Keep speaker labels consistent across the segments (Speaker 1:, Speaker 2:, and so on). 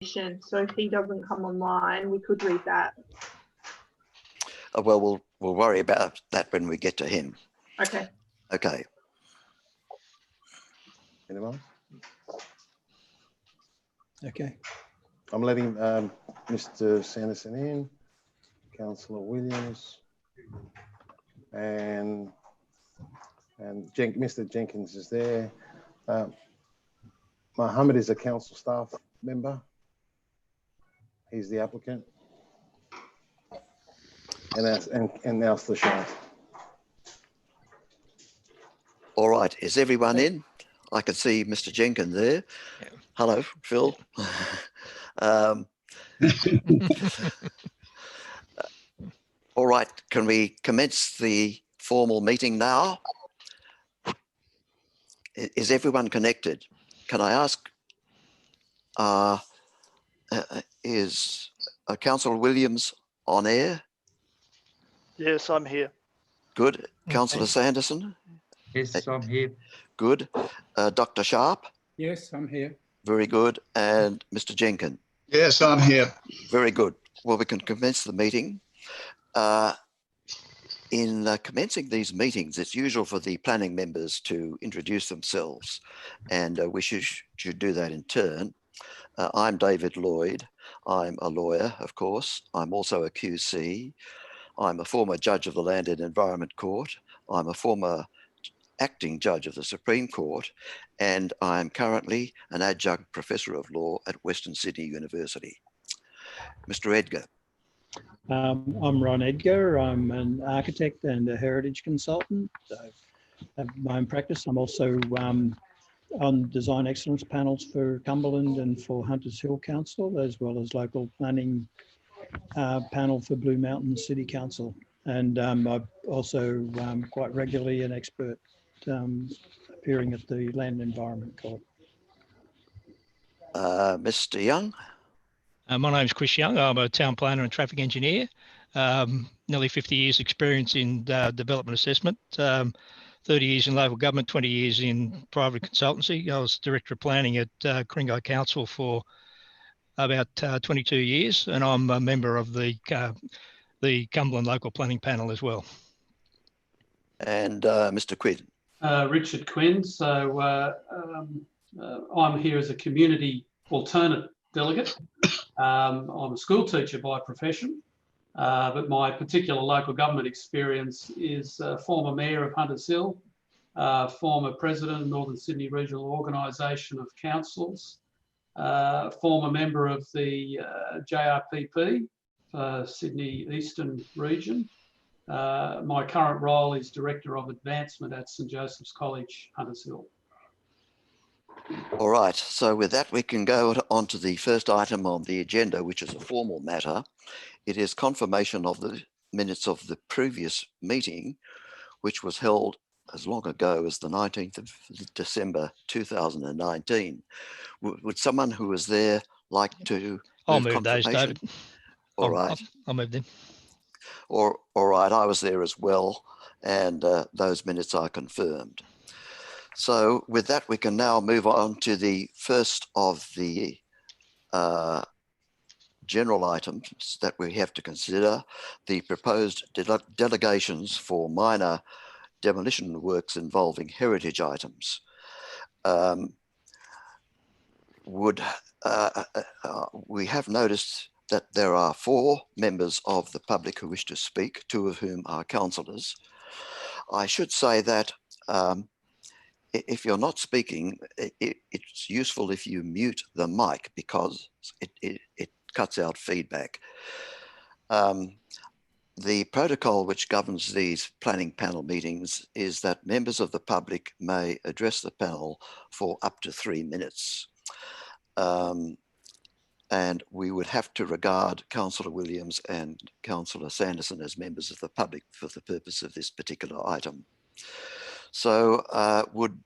Speaker 1: So if he doesn't come online, we could read that.
Speaker 2: Well, we'll worry about that when we get to him.
Speaker 1: Okay.
Speaker 2: Okay.
Speaker 3: Anyone?
Speaker 4: Okay.
Speaker 3: I'm letting Mr. Sanderson in, Councillor Williams, and Mr. Jenkins is there. Mohammed is a council staff member. He's the applicant. And now it's the show.
Speaker 2: All right. Is everyone in? I can see Mr. Jenkins there.
Speaker 5: Yeah.
Speaker 2: Hello, Phil. All right. Can we commence the formal meeting now? Is everyone connected? Can I ask, is Councillor Williams on air?
Speaker 6: Yes, I'm here.
Speaker 2: Good. Councillor Sanderson?
Speaker 7: Yes, I'm here.
Speaker 2: Good. Dr. Sharp?
Speaker 4: Yes, I'm here.
Speaker 2: Very good. And Mr. Jenkins?
Speaker 8: Yes, I'm here.
Speaker 2: Very good. Well, we can commence the meeting. In commencing these meetings, it's usual for the planning members to introduce themselves, and we should do that in turn. I'm David Lloyd. I'm a lawyer, of course. I'm also a QC. I'm a former judge of the Land and Environment Court. I'm a former acting judge of the Supreme Court, and I'm currently an adjunct professor of law at Western Sydney University. Mr. Edgar.
Speaker 4: I'm Ron Edgar. I'm an architect and a heritage consultant. I have my own practice. I'm also on design excellence panels for Cumberland and for Hunters Hill Council, as well as local planning panel for Blue Mountain City Council. And I'm also quite regularly an expert appearing at the Land and Environment Court.
Speaker 2: Mr. Young.
Speaker 5: My name's Chris Young. I'm a town planner and traffic engineer. Nearly 50 years experience in development assessment, 30 years in local government, 20 years in private consultancy. I was Director of Planning at Ku-ring-gai Council for about 22 years, and I'm a member of the Cumberland Local Planning Panel as well.
Speaker 2: And Mr. Quinn.
Speaker 9: Richard Quinn. So I'm here as a community alternate delegate. I'm a school teacher by profession, but my particular local government experience is former mayor of Hunters Hill, former president of Northern Sydney Regional Organisation of Councils, former member of the JRPP, Sydney Eastern Region. My current role is Director of Advancement at St Joseph's College, Hunters Hill.
Speaker 2: All right, so with that, we can go on to the first item on the agenda, which is a formal matter. It is confirmation of the minutes of the previous meeting, which was held as long ago as the 19th of December 2019. Would someone who was there like to
Speaker 5: I'll move those, David.
Speaker 2: All right.
Speaker 5: I'll move them.
Speaker 2: All right, I was there as well, and those minutes are confirmed. So with that, we can now move on to the first of the general items that we have to consider, the proposed delegations for minor demolition works involving heritage items. We have noticed that there are 4 members of the public who wish to speak, 2 of whom are councillors. I should say that if you're not speaking, it's useful if you mute the mic because it cuts out feedback. The protocol which governs these planning panel meetings is that members of the public may address the panel for up to 3 minutes. And we would have to regard Councillor Williams and Councillor Sanderson as members of the public for the purpose of this particular item. So would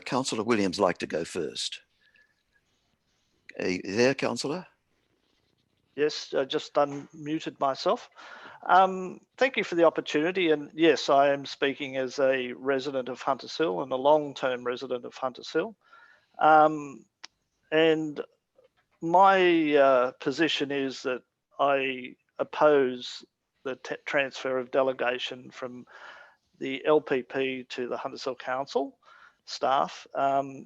Speaker 2: Councillor Williams like to go first? Are you there, Councillor?
Speaker 6: Yes, I just unmuted myself. Thank you for the opportunity. And yes, I am speaking as a resident of Hunters Hill and a long-term resident of Hunters Hill. And my position is that I oppose the transfer of delegation from the LPP to the Hunters Hill Council staff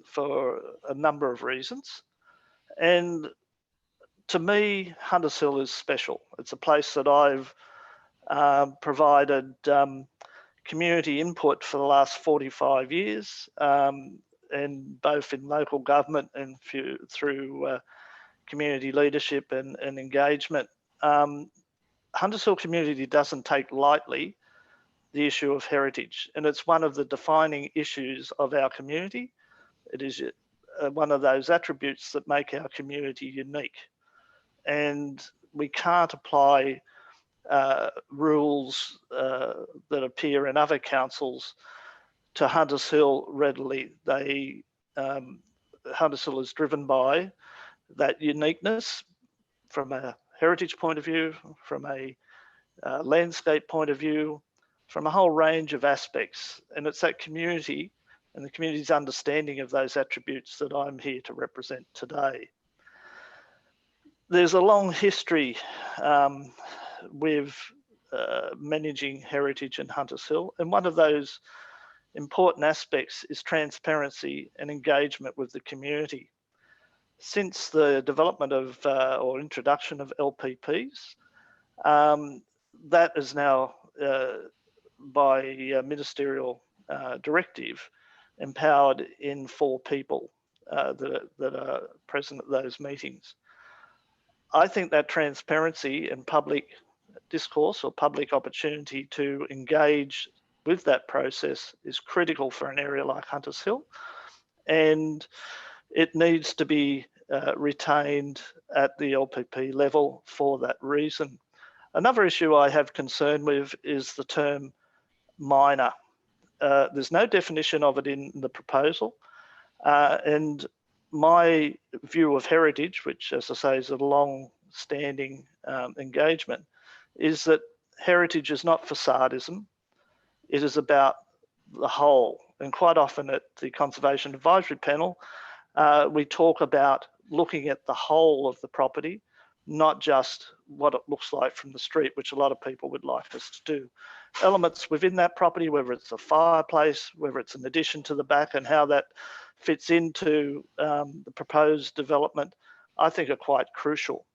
Speaker 6: for a number of reasons. And to me, Hunters Hill is special. It's a place that I've provided community input for the last 45 years, and both in local government and through community leadership and engagement. Hunters Hill community doesn't take lightly the issue of heritage, and it's one of the defining issues of our community. It is one of those attributes that make our community unique, and we can't apply rules that appear in other councils to Hunters Hill readily. Hunters Hill is driven by that uniqueness from a heritage point of view, from a landscape point of view, from a whole range of aspects. And it's that community and the community's understanding of those attributes that I'm here to represent today. There's a long history with managing heritage in Hunters Hill, and one of those important aspects is transparency and engagement with the community. Since the development of or introduction of LPPs, that is now by ministerial directive empowered in 4 people that are present at those meetings. I think that transparency and public discourse or public opportunity to engage with that process is critical for an area like Hunters Hill, and it needs to be retained at the LPP level for that reason. Another issue I have concern with is the term minor. There's no definition of it in the proposal, and my view of heritage, which as I say is a long-standing engagement, is that heritage is not facadism. It is about the whole. And quite often at the Conservation Advisory Panel, we talk about looking at the whole of the property, not just what it looks like from the street, which a lot of people would like us to do. Elements within that property, whether it's a fireplace, whether it's an addition to the back, and how that fits into the proposed development, I think are quite crucial.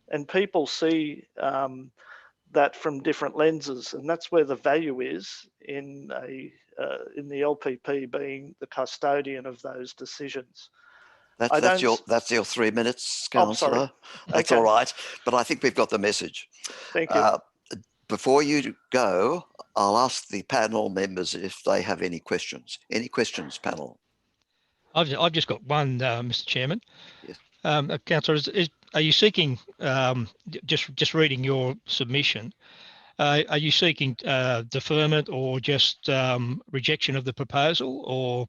Speaker 6: And people see that from different lenses, and that's where the value is in the LPP being the custodian of those decisions.
Speaker 2: That's your 3 minutes, Councillor.
Speaker 6: sorry.
Speaker 2: That's
Speaker 6: Okay.
Speaker 2: all right. But I think we've got the message.
Speaker 6: Thank you.
Speaker 2: Before you go, I'll ask the panel members if they have any questions. Any questions, panel?
Speaker 5: I've just got one, Mr. Chairman.
Speaker 2: Yes.
Speaker 5: Councillor, are you seeking, just reading your submission, are you seeking deferment or just rejection of the proposal, or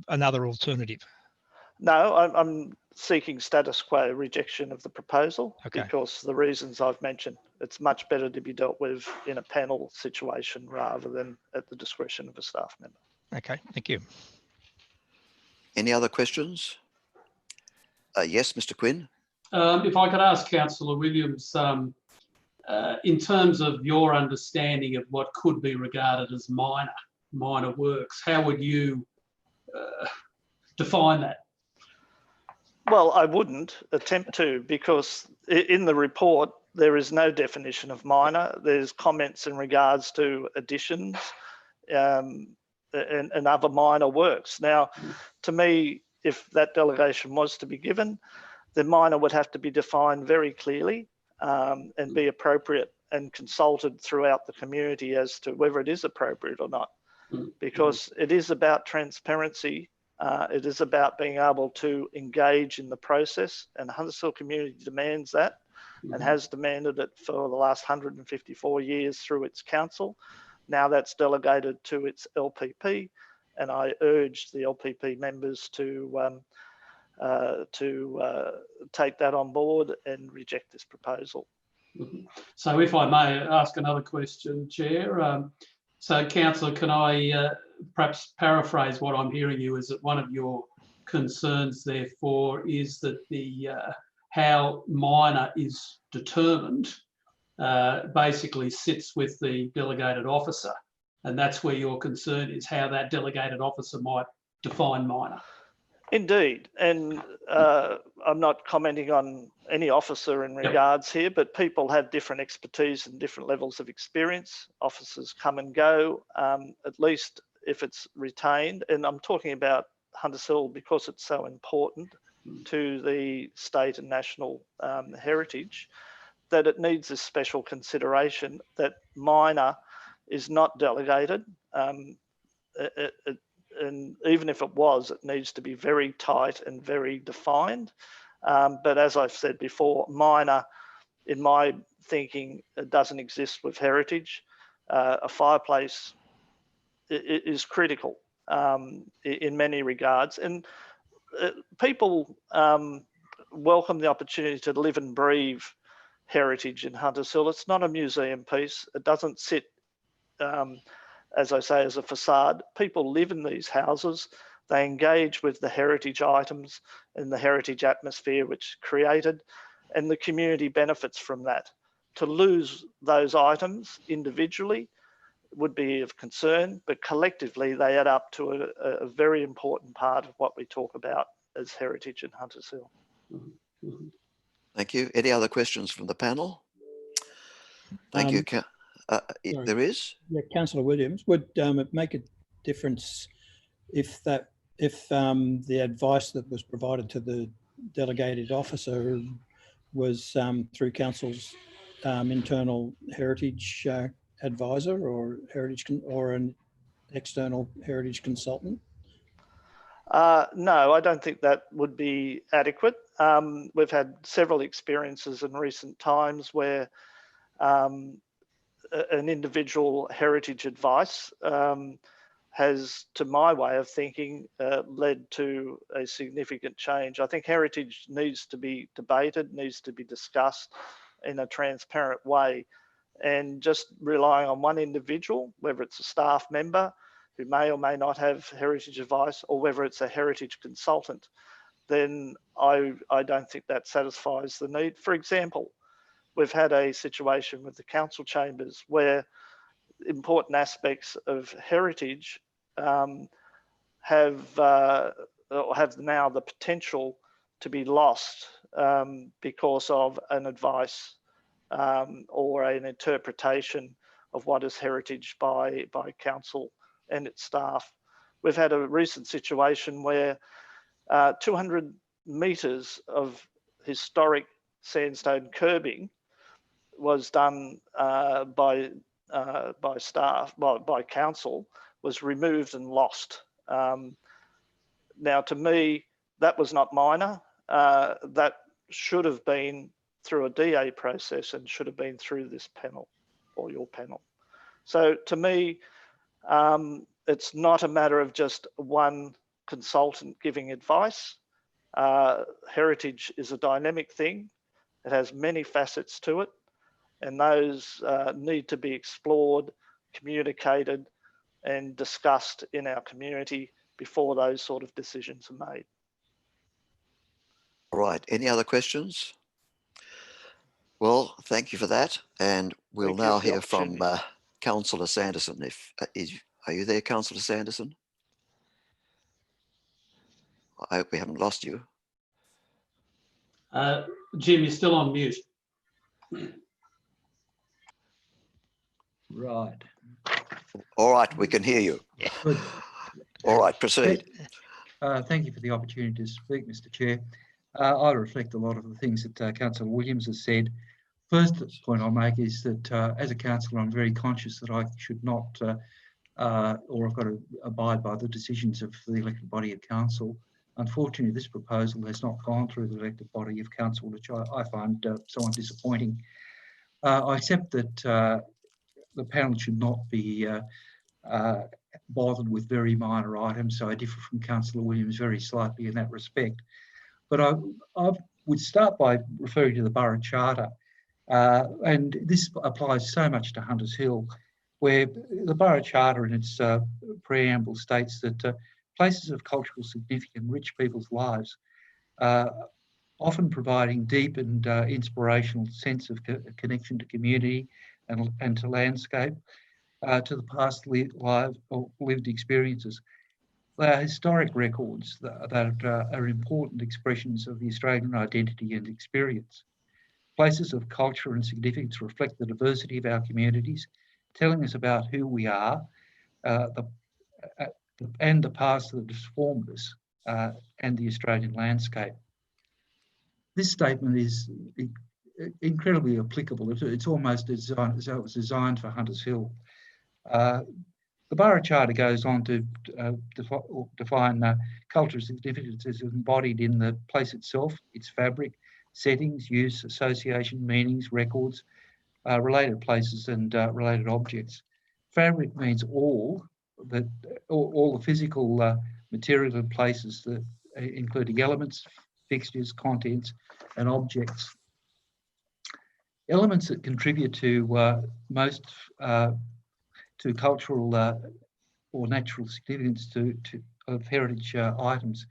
Speaker 5: another alternative?
Speaker 6: No, I'm seeking status quo rejection of the proposal,
Speaker 5: Okay.
Speaker 6: because the reasons I've mentioned. It's much better to be dealt with in a panel situation rather than at the discretion of a staff member.
Speaker 5: Okay, thank you.
Speaker 2: Any other questions? Yes, Mr. Quinn.
Speaker 9: If I could ask Councillor Williams, in terms of your understanding of what could be regarded as minor works, how would you define that?
Speaker 6: Well, I wouldn't attempt to, because in the report, there is no definition of minor. There's comments in regards to additions and other minor works. Now, to me, if that delegation was to be given, then minor would have to be defined very clearly and be appropriate and consulted throughout the community as to whether it is appropriate or not, because it is about transparency. It is about being able to engage in the process, and the Hunters Hill community demands that and has demanded it for the last 154 years through its council. Now that's delegated to its LPP, and I urge the LPP members to take that on board and reject this proposal.
Speaker 9: So if I may ask another question, Chair. So Councillor, can I perhaps paraphrase what I'm hearing you, is that one of your concerns therefore is that the how minor is determined basically sits with the delegated officer. And that's where your concern is, how that delegated officer might define minor.
Speaker 6: Indeed, and I'm not commenting on any officer in regards here, but people have different expertise and different levels of experience. Officers come and go, at least if it's retained. And I'm talking about Hunters Hill because it's so important to the state and national heritage, that it needs this special consideration that minor is not delegated. And even if it was, it needs to be very tight and very defined. But as I've said before, minor, in my thinking, it doesn't exist with heritage. A fireplace is critical in many regards. And people welcome the opportunity to live and breathe heritage in Hunters Hill. It's not a museum piece. It doesn't sit as I say, as a facade. People live in these houses. They engage with the heritage items and the heritage atmosphere which created, and the community benefits from that. To lose those items individually would be of concern, but collectively they add up to a very important part of what we talk about as heritage in Hunters Hill.
Speaker 2: Thank you. Any other questions from the panel? Thank you. There is?
Speaker 4: Yeah, Councillor Williams, would it make a difference if the advice that was provided to the delegated officer was through council's internal heritage advisor or an external heritage consultant?
Speaker 6: No, I don't think that would be adequate. We've had several experiences in recent times where an individual heritage advice has, to my way of thinking, led to a significant change. I think heritage needs to be debated, needs to be discussed in a transparent way. And just relying on one individual, whether it's a staff member who may or may not have heritage advice, or whether it's a heritage consultant, then I don't think that satisfies the need. For example, we've had a situation with the council chambers where important aspects of heritage have now the potential to be lost because of an advice or an interpretation of what is heritage by council and its staff. We've had a recent situation where 200 metres of historic sandstone curbing was done by staff, by council, was removed and lost. Now, to me, that was not minor. That should have been through a DA process and should have been through this panel or your panel. So to me, it's not a matter of just one consultant giving advice. Heritage is a dynamic thing. It has many facets to it, and those need to be explored, communicated, and discussed in our community before those sort of decisions are made.
Speaker 2: All right. Any other questions? Well, thank you for that. And we'll now hear from Councillor Sanderson. Are you there, Councillor Sanderson? I hope we haven't lost you.
Speaker 9: Jim, you're still on mute.
Speaker 7: Right.
Speaker 2: All right, we can hear you.
Speaker 7: Good.
Speaker 2: All right, proceed.
Speaker 7: Thank you for the opportunity to speak, Mr. Chair. I reflect a lot of the things that Councillor Williams has said. First point I'll make is that as a councillor, I'm very conscious that I should not, or I've got to abide by the decisions of the elected body of council. Unfortunately, this proposal has not gone through the elected body of council, which I find somewhat disappointing. I accept that the panel should not be bothered with very minor items, so I differ from Councillor Williams very slightly in that respect. But I would start by referring to the Borough Charter, and this applies so much to Hunters Hill, where the Borough Charter in its preamble states that places of cultural significance enrich people's lives. often providing deep and inspirational sense of connection to community and to landscape, to the past lived experiences. They are historic records that are important expressions of the Australian identity and experience. Places of culture and significance reflect the diversity of our communities, telling us about who we are and the past that has formed us and the Australian landscape. This statement is incredibly applicable. It's almost designed as it was designed for Hunters Hill. The Borough Charter goes on to define cultural significance as embodied in the place itself, its fabric, settings, use, association, meanings, records, related places and related objects. Fabric means all the physical material and places, that including elements, fixtures, contents, and objects. Elements that contribute to to cultural or natural significance of heritage items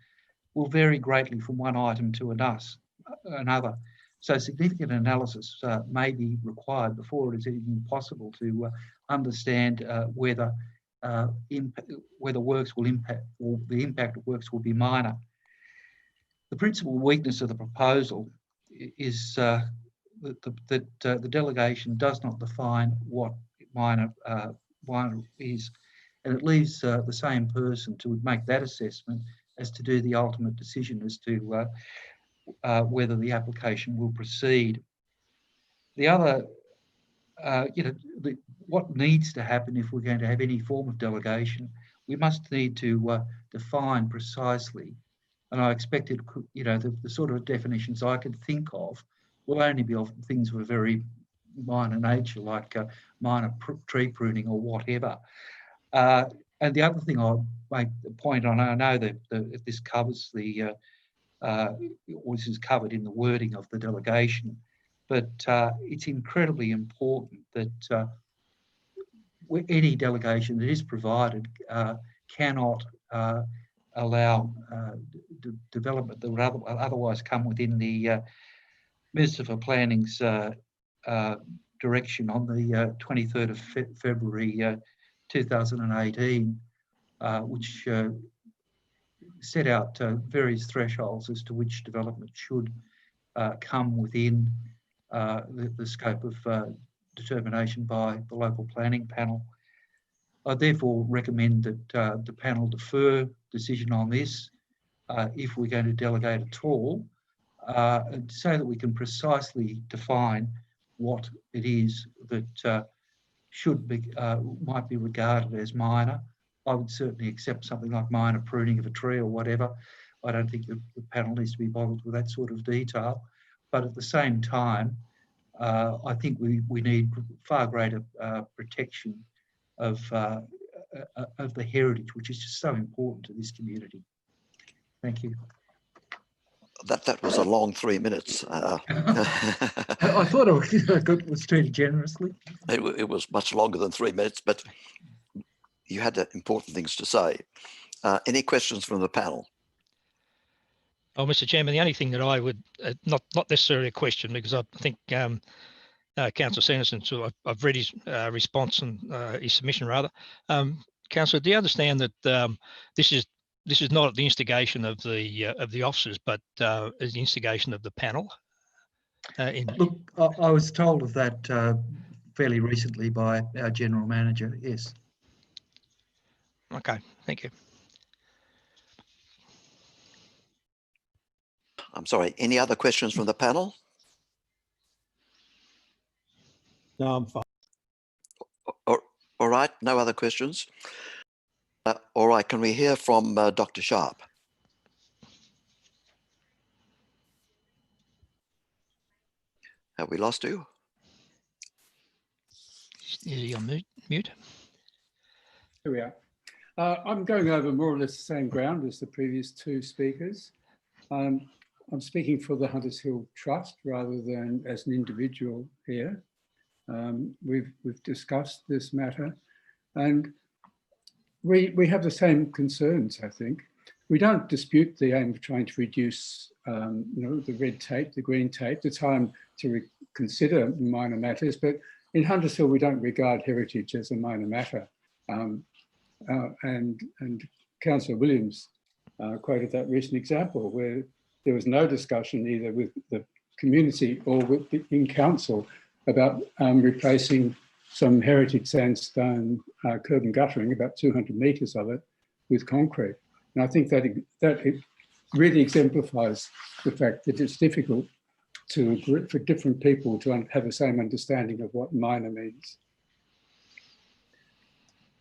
Speaker 7: will vary greatly from one item to another. So significant analysis may be required before it is even possible to understand whether works will impact, or the impact of works will be minor. The principal weakness of the proposal is that the delegation does not define what minor is, and it leaves the same person to make that assessment as to do the ultimate decision as to whether the application will proceed. The other, what needs to happen if we're going to have any form of delegation, we must need to define precisely, and I expect it, the sort of definitions I can think of will only be of things of a very minor nature, like minor tree pruning or whatever. And the other thing I'll make the point on, I know that this covers this is covered in the wording of the delegation, but it's incredibly important that any delegation that is provided cannot allow development that would otherwise come within the Minister for Planning's direction on the 23rd of February 2018, which set out various thresholds as to which development should come within the scope of determination by the local planning panel. I therefore recommend that the panel defer decision on this if we're going to delegate at all, so that we can precisely define what it is that should be might be regarded as minor. I would certainly accept something like minor pruning of a tree or whatever. I don't think the panel needs to be bothered with that sort of detail. But at the same time, I think we need far greater protection of the heritage, which is just so important to this community. Thank you.
Speaker 2: That was a long 3 minutes.
Speaker 7: I thought it was treated generously.
Speaker 2: It was much longer than 3 minutes, but you had important things to say. Any questions from the panel?
Speaker 5: Oh, Mr. Chairman, the only thing that I would, not necessarily a question, because I think Councillor Sanderson, so I've read his response and his submission rather. Councillor, do you understand that this is not at the instigation of the officers, but as the instigation of the panel?
Speaker 7: Look, I was told of that fairly recently by our General Manager, yes.
Speaker 5: Okay, thank you.
Speaker 2: I'm sorry, any other questions from the panel?
Speaker 4: No, I'm fine.
Speaker 2: All right, no other questions. All right, can we hear from Dr. Sharp? Have we lost you?
Speaker 5: Is he on mute?
Speaker 8: Here we are. I'm going over more or less the same ground as the previous two speakers. I'm speaking for the Hunters Hill Trust rather than as an individual here. We've discussed this matter, and we have the same concerns, I think. We don't dispute the aim of trying to reduce the red tape, the green tape, the time to consider minor matters. But in Hunters Hill, we don't regard heritage as a minor matter. And Councillor Williams quoted that recent example where there was no discussion either with the community or in council about replacing some heritage sandstone curb and guttering, about 200 metres of it, with concrete. And I think that it really exemplifies the fact that it's difficult for different people to have the same understanding of what minor means.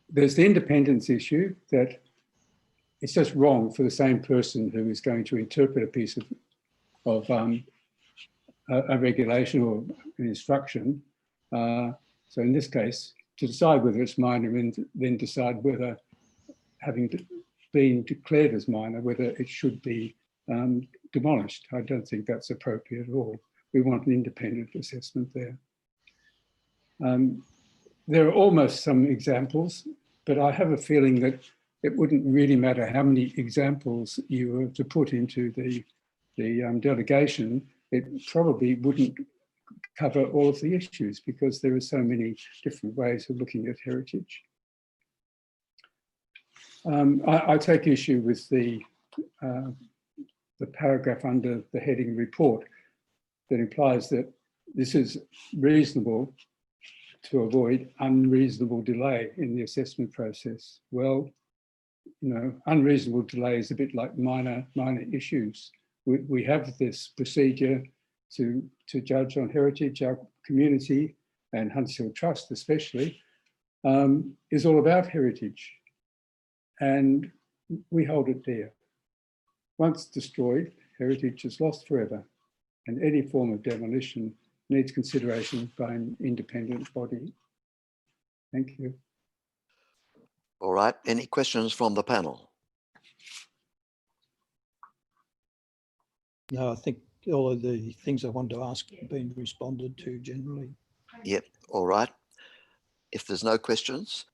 Speaker 8: There's the independence issue, that it's just wrong for the same person who is going to interpret a piece of a regulation or an instruction. So in this case, to decide whether it's minor and then decide whether, having been declared as minor, whether it should be demolished. I don't think that's appropriate at all. We want an independent assessment there. There are almost some examples, but I have a feeling that it wouldn't really matter how many examples you were to put into the delegation. It probably wouldn't cover all of the issues because there are so many different ways of looking at heritage. I take issue with the paragraph under the heading report that implies that this is reasonable to avoid unreasonable delay in the assessment process. Well, unreasonable delay is a bit like minor issues. We have this procedure to judge on heritage. Our community, and Hunters Hill Trust especially, is all about heritage. And we hold it dear. Once destroyed, heritage is lost forever, and any form of demolition needs consideration by an independent body. Thank you.
Speaker 2: All right, any questions from the panel?
Speaker 4: No, I think all of the things I wanted to ask have been responded to generally.
Speaker 2: Yep, all right. If there's no questions,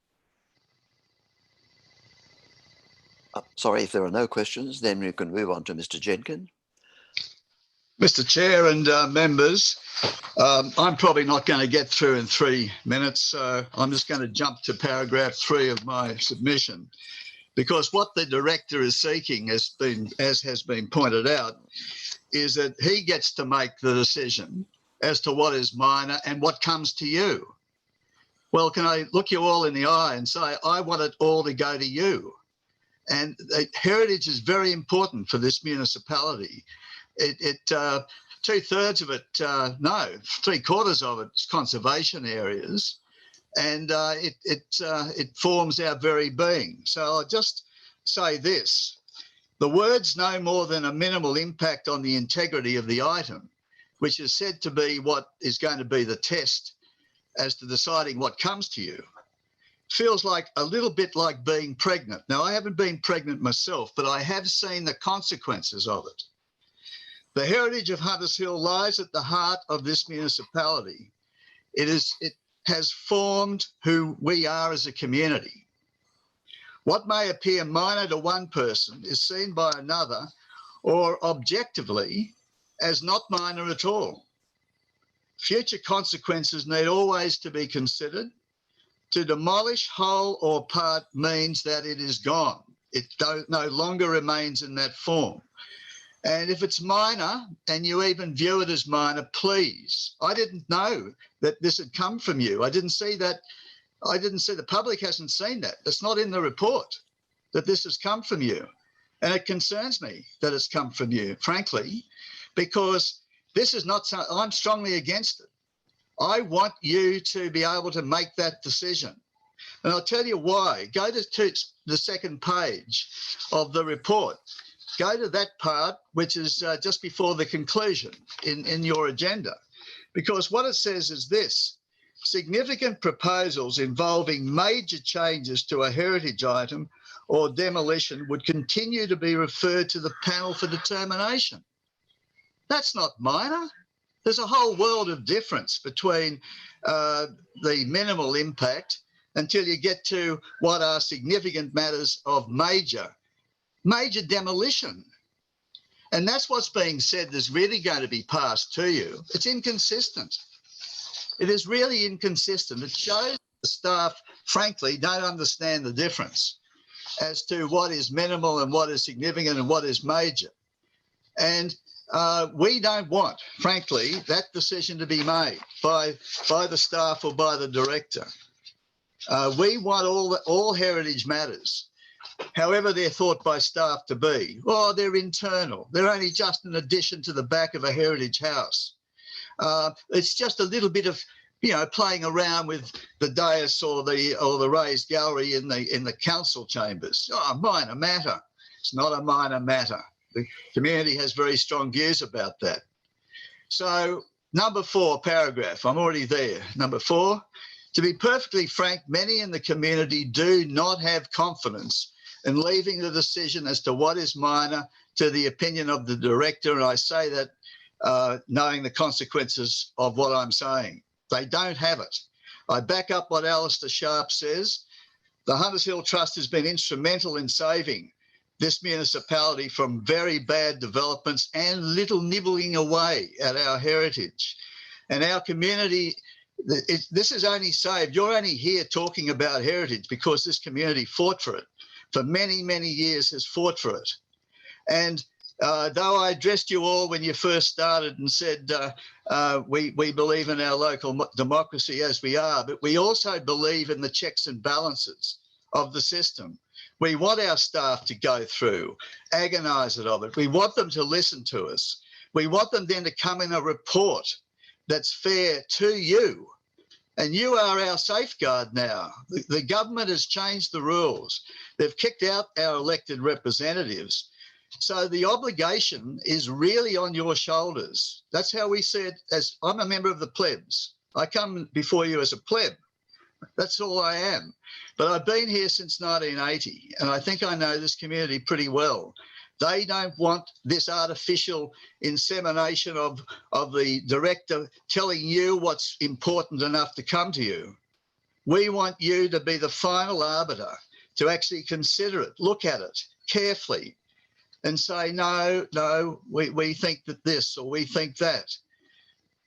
Speaker 2: sorry, if there are no questions, then we can move on to Mr. Jenkin.
Speaker 10: Mr. Chair and members, I'm probably not going to get through in 3 minutes, so I'm just going to jump to paragraph 3 of my submission, because what the director is seeking, as has been pointed out, is that he gets to make the decision as to what is minor and what comes to you. Well, can I look you all in the eye and say, I want it all to go to you? And heritage is very important for this municipality. Two-thirds of it, no, 3/4 of it's conservation areas, and it forms our very being. So I'll just say this. The words no more than a minimal impact on the integrity of the item, which is said to be what is going to be the test as to deciding what comes to you, feels like a little bit like being pregnant. Now, I haven't been pregnant myself, but I have seen the consequences of it. The heritage of Hunters Hill lies at the heart of this municipality. It has formed who we are as a community. What may appear minor to one person is seen by another, or objectively, as not minor at all. Future consequences need always to be considered. To demolish whole or part means that it is gone. It no longer remains in that form. And if it's minor and you even view it as minor, please. I didn't know that this had come from you. I didn't see that. I didn't see, the public hasn't seen that. It's not in the report that this has come from you. And it concerns me that it's come from you, frankly, because this is not, I'm strongly against it. I want you to be able to make that decision. And I'll tell you why. Go to the second page of the report. Go to that part, which is just before the conclusion in your agenda, because what it says is this: significant proposals involving major changes to a heritage item or demolition would continue to be referred to the panel for determination. That's not minor. There's a whole world of difference between the minimal impact until you get to what are significant matters of major demolition. And that's what's being said that's really going to be passed to you. It's inconsistent. It is really inconsistent. It shows the staff, frankly, don't understand the difference as to what is minimal and what is significant and what is major. And we don't want, frankly, that decision to be made by the staff or by the director. We want all heritage matters, however they're thought by staff to be. Oh, they're internal. They're only just an addition to the back of a heritage house. It's just a little bit of, you know, playing around with the dais or the raised gallery in the council chambers. Oh, minor matter. It's not a minor matter. The community has very strong views about that. So number 4 paragraph, I'm already there. Number 4, to be perfectly frank, many in the community do not have confidence in leaving the decision as to what is minor to the opinion of the director. And I say that knowing the consequences of what I'm saying. They don't have it. I back up what Alistair Sharp says. The Hunters Hill Trust has been instrumental in saving this municipality from very bad developments and little nibbling away at our heritage. And our community, this is only saved. You're only here talking about heritage because this community fought for it. For many, many years has fought for it. And though I addressed you all when you first started and said we believe in our local democracy as we are, but we also believe in the checks and balances of the system. We want our staff to go through, agonise it of it. We want them to listen to us. We want them then to come in a report that's fair to you. And you are our safeguard now. The government has changed the rules. They've kicked out our elected representatives. So the obligation is really on your shoulders. That's how we see it. As I'm a member of the plebs. I come before you as a pleb. That's all I am. But I've been here since 1980, and I think I know this community pretty well. They don't want this artificial insemination of the director telling you what's important enough to come to you. We want you to be the final arbiter, to actually consider it, look at it carefully, and say, no, we think that this or we think that.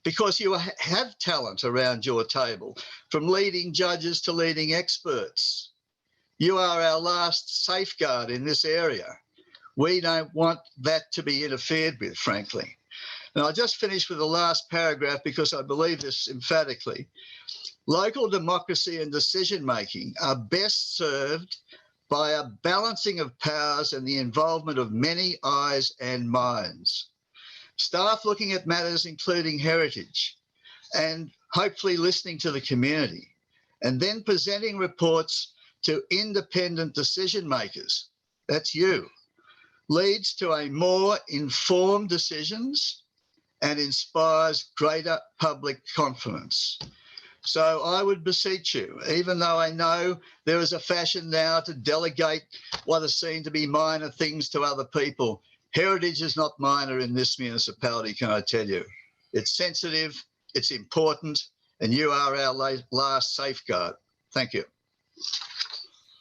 Speaker 10: Because you have talent around your table, from leading judges to leading experts. You are our last safeguard in this area. We don't want that to be interfered with, frankly. And I'll just finish with the last paragraph because I believe this emphatically. Local democracy and decision-making are best served by a balancing of powers and the involvement of many eyes and minds. Staff looking at matters including heritage and hopefully listening to the community, and then presenting reports to independent decision makers, that's you, leads to a more informed decisions and inspires greater public confidence. So I would beseech you, even though I know there is a fashion now to delegate what are seen to be minor things to other people, heritage is not minor in this municipality, can I tell you? It's sensitive, it's important, and you are our last safeguard. Thank you.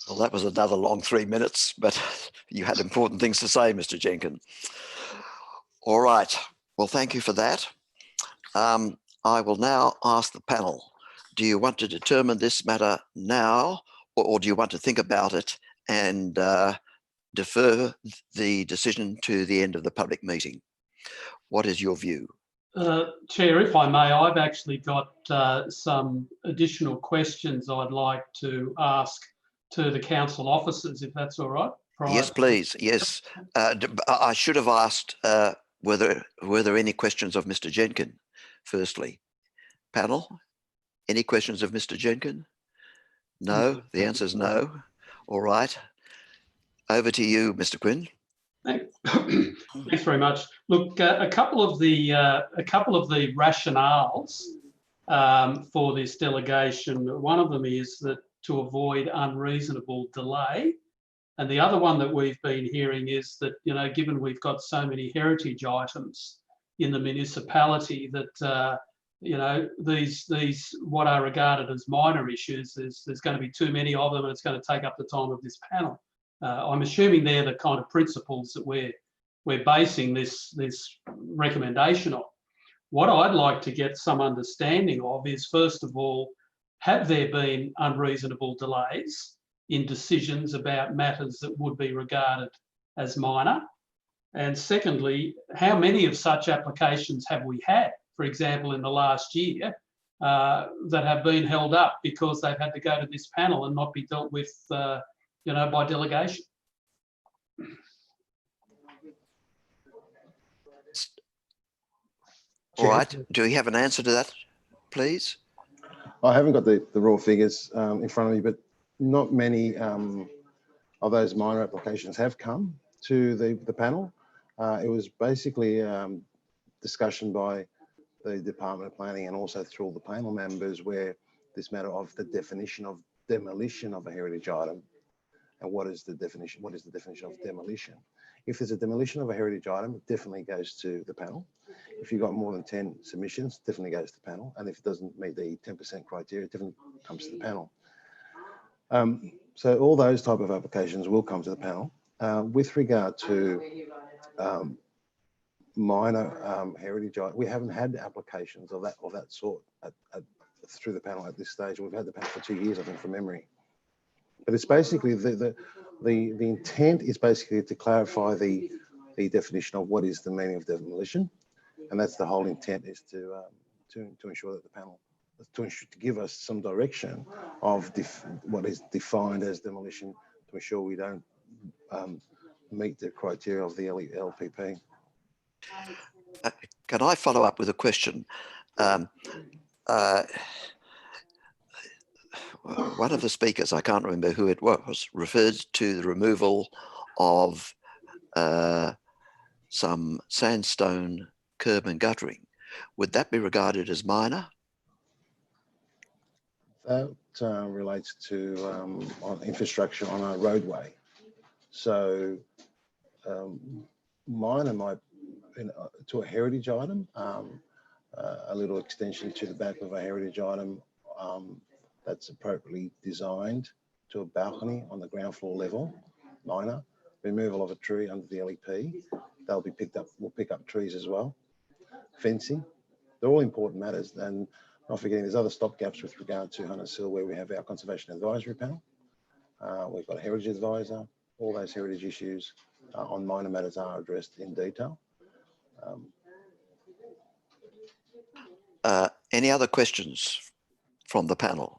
Speaker 2: Well, that was another long 3 minutes, but you had important things to say, Mr. Jenkin. All right. Well, thank you for that. I will now ask the panel, do you want to determine this matter now, or do you want to think about it and defer the decision to the end of the public meeting? What is your view?
Speaker 9: Chair, if I may, I've actually got some additional questions I'd like to ask to the council officers, if that's all right.
Speaker 2: Yes, please. Yes. I should have asked were there any questions of Mr. Jenkin, firstly. Panel, any questions of Mr. Jenkin? No, the answer is no. All right. Over to you, Mr. Quinn.
Speaker 9: Thanks very much. Look, a couple of the rationales for this delegation. One of them is that to avoid unreasonable delay, and the other one that we've been hearing is that, you know, given we've got so many heritage items in the municipality that you know, these what are regarded as minor issues, there's going to be too many of them, and it's going to take up the time of this panel. I'm assuming they're the kind of principles that we're we're basing this recommendation on. What I'd like to get some understanding of is, first of all, have there been unreasonable delays in decisions about matters that would be regarded as minor? And secondly, how many of such applications have we had, for example, in the last year, that have been held up because they've had to go to this panel and not be dealt with, by delegation?
Speaker 2: All right. Do we have an answer to that, please?
Speaker 3: I haven't got the raw figures in front of me, but not many of those minor applications have come to the panel. It was basically discussion by the Department of Planning and also through all the panel members, where this matter of the definition of demolition of a heritage item and what is the definition of demolition. If there's a demolition of a heritage item, it definitely goes to the panel. If you've got more than 10 submissions, definitely goes to the panel. And if it doesn't meet the 10% criteria, it definitely comes to the panel. So all those type of applications will come to the panel. With regard to minor heritage items, we haven't had applications of that sort through the panel at this stage. We've had the panel for 2 years, I think, from memory. But it's basically the intent is basically to clarify the definition of what is the meaning of demolition, and that's the whole intent, is to ensure that the panel to give us some direction of what is defined as demolition, to ensure we don't meet the criteria of the LPP.
Speaker 2: Can I follow up with a question? One of the speakers, I can't remember who it was, referred to the removal of some sandstone curb and guttering. Would that be regarded as minor?
Speaker 3: That relates to on infrastructure on a roadway. So minor might, to a heritage item, a little extension to the back of a heritage item that's appropriately designed to a balcony on the ground floor level, minor. Removal of a tree under the LEP, they'll be picked up, we'll pick up trees as well. Fencing, they're all important matters. And not forgetting there's other stopgaps with regard to Hunters Hill, where we have our Conservation Advisory Panel. We've got a Heritage Advisor. All those heritage issues on minor matters are addressed in detail.
Speaker 2: Any other questions from the panel?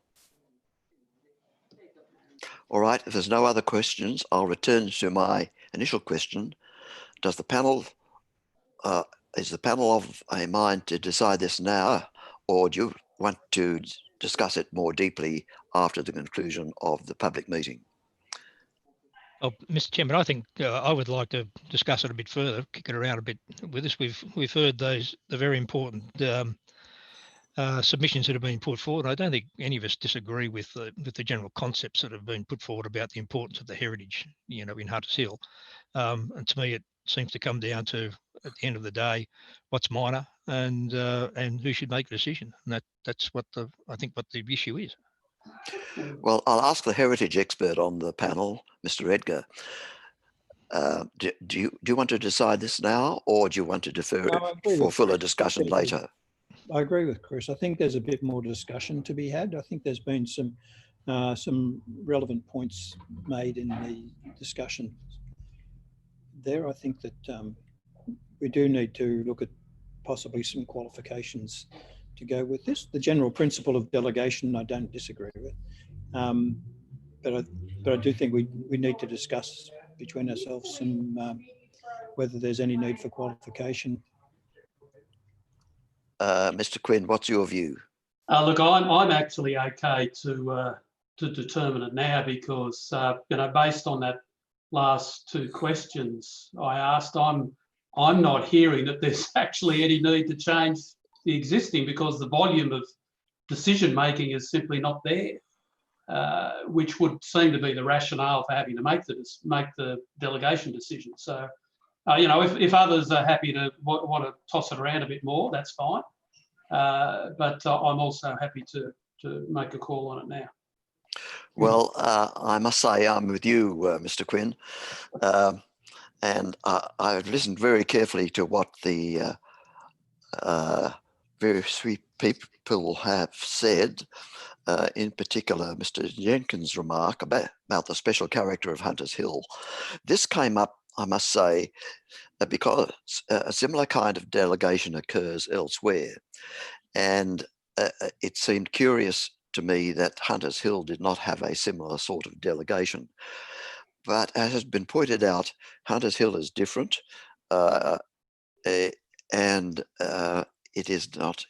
Speaker 2: All right, if there's no other questions, I'll return to my initial question. Does the panel, is the panel of a mind to decide this now, or do you want to discuss it more deeply after the conclusion of the public meeting?
Speaker 5: Oh, Mr. Chairman, I think I would like to discuss it a bit further, kick it around a bit with us. We've heard the very important submissions that have been put forward. I don't think any of us disagree with the general concepts that have been put forward about the importance of the heritage, in Hunters Hill. And to me, it seems to come down to, at the end of the day, what's minor and who should make the decision. And that's what I think what the issue is.
Speaker 2: Well, I'll ask the heritage expert on the panel, Mr. Edgar. Do you want to decide this now, or do you want to defer it for fuller discussion later?
Speaker 4: I agree with Chris. I think there's a bit more discussion to be had. I think there's been some relevant points made in the discussion there. I think that we do need to look at possibly some qualifications to go with this. The general principle of delegation, I don't disagree with, but I do think we need to discuss between ourselves whether there's any need for qualification.
Speaker 2: Mr. Quinn, what's your view?
Speaker 9: Look, I'm actually okay to determine it now, because based on that last two questions I asked, I'm not hearing that there's actually any need to change the existing, because the volume of decision making is simply not there, which would seem to be the rationale for having to make the delegation decision. So, if others are happy to want to toss it around a bit more, that's fine. But I'm also happy to make a call on it now.
Speaker 2: Well, I must say I'm with you, Mr. Quinn. and I've listened very carefully to what the various people have said, in particular Mr. Jenkins' remark about the special character of Hunters Hill. This came up, I must say, because a similar kind of delegation occurs elsewhere. And it seemed curious to me that Hunters Hill did not have a similar sort of delegation. But as has been pointed out, Hunters Hill is different, and it is not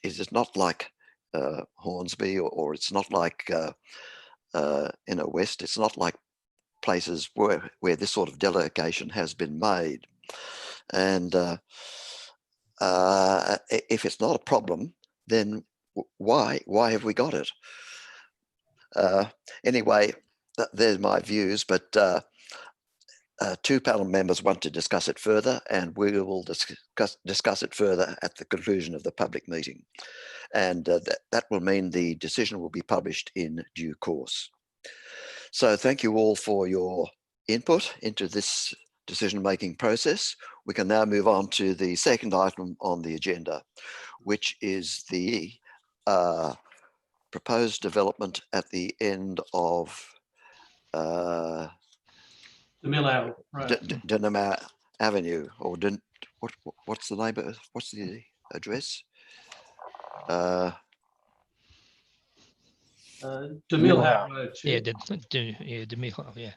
Speaker 2: like Hornsby, or it's not like Inner West. It's not like places where this sort of delegation has been made. And if it's not a problem, then why have we got it? Anyway, there's my views, but two panel members want to discuss it further, and we will discuss it further at the conclusion of the public meeting. And that will mean the decision will be published in due course. So thank you all for your input into this decision-making process. We can now move on to the second item on the agenda, which is the proposed development at the end of
Speaker 9: The Mill Alley, right.
Speaker 2: Denham Avenue, or what's the neighbour? What's the address?
Speaker 9: De Millhouse Road.
Speaker 5: Yeah, De Mill, yeah.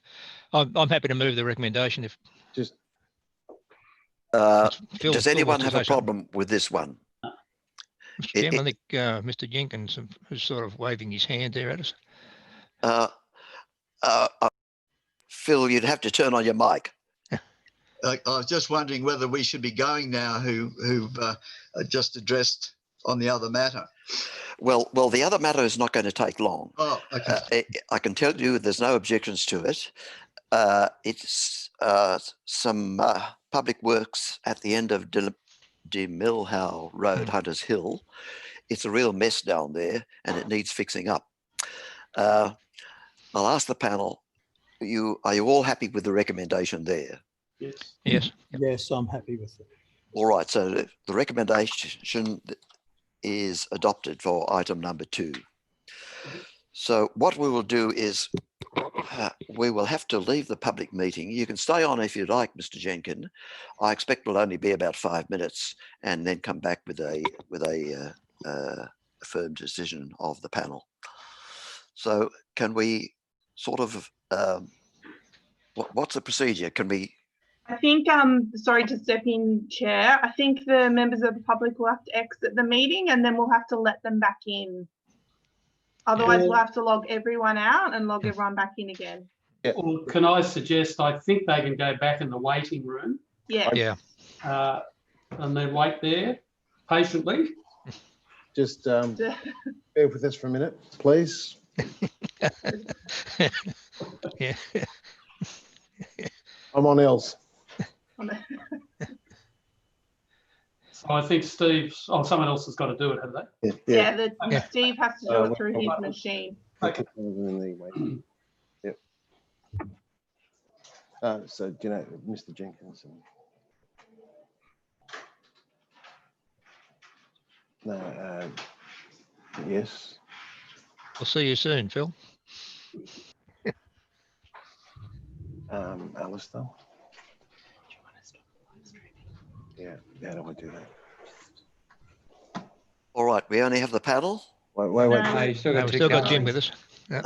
Speaker 5: I'm happy to move the recommendation if.
Speaker 3: Just
Speaker 2: does anyone have a problem with this one?
Speaker 5: Mr. Chairman, I think Mr. Jenkins is sort of waving his hand there at us.
Speaker 2: Phil, you'd have to turn on your mic.
Speaker 10: I was just wondering whether we should be going now who've just addressed on the other matter.
Speaker 2: Well, the other matter is not going to take long.
Speaker 10: Oh, okay.
Speaker 2: I can tell you there's no objections to it. It's some public works at the end of De Millhouse Road, Hunters Hill. It's a real mess down there, and it needs fixing up. I'll ask the panel, are you all happy with the recommendation there?
Speaker 9: Yes.
Speaker 5: Yes.
Speaker 4: Yes, I'm happy with it.
Speaker 2: All right, so the recommendation is adopted for item number 2. So what we will do is we will have to leave the public meeting. You can stay on if you'd like, Mr. Jenkins. I expect it'll only be about 5 minutes, and then come back with a firm decision of the panel. So can we sort of, what's the procedure? Can we?
Speaker 1: I think, sorry to step in, Chair. I think the members of the public will have to exit the meeting, and then we'll have to let them back in. Otherwise, we'll have to log everyone out and log everyone back in again.
Speaker 9: Or can I suggest, I think they can go back in the waiting room.
Speaker 1: Yeah.
Speaker 5: Yeah.
Speaker 9: And then wait there patiently.
Speaker 3: just bear with us for a minute, please.
Speaker 5: Yeah.
Speaker 3: I'm on else.
Speaker 9: So I think someone else has got to do it, have they?
Speaker 1: Yeah, Steve has to do it through his machine.
Speaker 3: Yep. So, do you know, Mr. Jenkins? No. Yes.
Speaker 5: I'll see you soon, Phil.
Speaker 3: Alistair. Yeah, I don't want to do that.
Speaker 2: All right, we only have the panel.
Speaker 3: Wait.
Speaker 7: No, you've still got
Speaker 5: We've still got Jim with us.